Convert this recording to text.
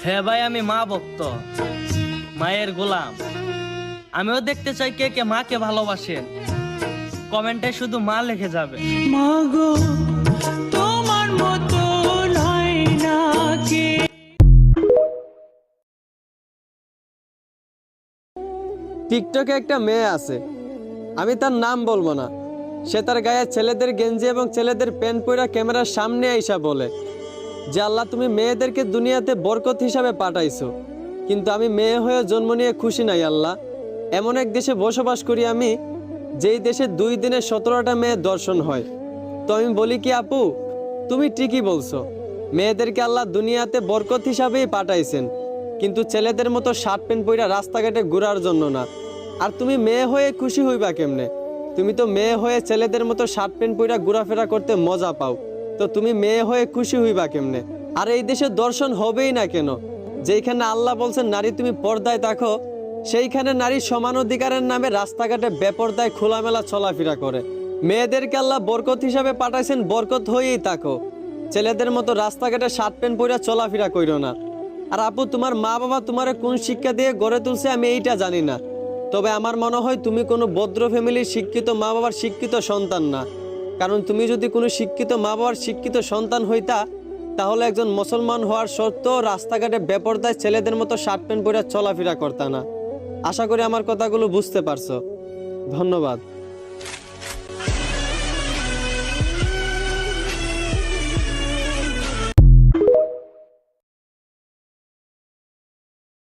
হ্যাঁ ভাই, আমি মা ভক্ত, মায়ের গোলাম। আমিও দেখতে চাই কে কে মাকে ভালোবাসেন। কমেন্টে শুধু মা লিখে যাবে। মাগো তোমার মতো নাই না কে। টিকটকে একটা মেয়ে আছে, আমি তার নাম বলবো না। সে তার গায়ে ছেলেদের গেঞ্জি এবং ছেলেদের প্যান্ট পরা ক্যামেরার সামনে আইসা বলে যে আল্লাহ, তুমি মেয়েদেরকে দুনিয়াতে বরকত হিসাবে পাঠাইছো, কিন্তু আমি মেয়ে হয়ে জন্ম নিয়ে খুশি নাই আল্লাহ। এমন এক দেশে বসবাস করি আমি, যেই দেশে 2 দিনে 17টা মেয়ে দর্শন হয়। তো আমি বলি কি আপু, তুমি ঠিকই বলছো, মেয়েদেরকে আল্লাহ দুনিয়াতে বরকত হিসাবেই পাঠাইছেন, কিন্তু ছেলেদের মতো শার্ট প্যান্ট পরা রাস্তাঘাটে ঘোরার জন্য না। আর তুমি মেয়ে হয়ে খুশি হইবা কেমনে? তুমি তো মেয়ে হয়ে ছেলেদের মতো শার্ট প্যান্ট পরা ঘোরাফেরা করতে মজা পাও, তো তুমি মেয়ে হয়ে খুশি হইবা কেমনে? আর এই দেশে দর্শন হবেই না কেন? যেইখানে আল্লাহ বলছেন নারী তুমি পর্দায় থাকো, সেইখানে নারী সমান অধিকারের নামে রাস্তাঘাটে বেপর্দায় খোলামেলা চলাফেরা করে। মেয়েদেরকে আল্লাহ বরকত হিসাবে পাঠাইছেন, বরকত হয়েই থাকো। ছেলেদের মতো রাস্তাঘাটে শার্ট প্যান্ট পরে চলাফেরা কইরো না। আর আপু, তোমার মা বাবা তোমারে কোন শিক্ষা দিয়ে গড়ে তুলছে আমি এইটা জানি না, তবে আমার মনে হয় তুমি কোনো ভদ্র ফ্যামিলির শিক্ষিত মা বাবার শিক্ষিত সন্তান না। কারণ তুমি যদি কোনো শিক্ষিত মা বাবার শিক্ষিত সন্তান হইতা, তাহলে একজন মুসলমান হওয়ার সত্ত্বেও রাস্তাঘাটে বেপরদায় ছেলেদের মতো শার্ট প্যান্ট পরে চলাফেরা করতা না। আশা করি আমার কথাগুলো বুঝতে পারছো। ধন্যবাদ।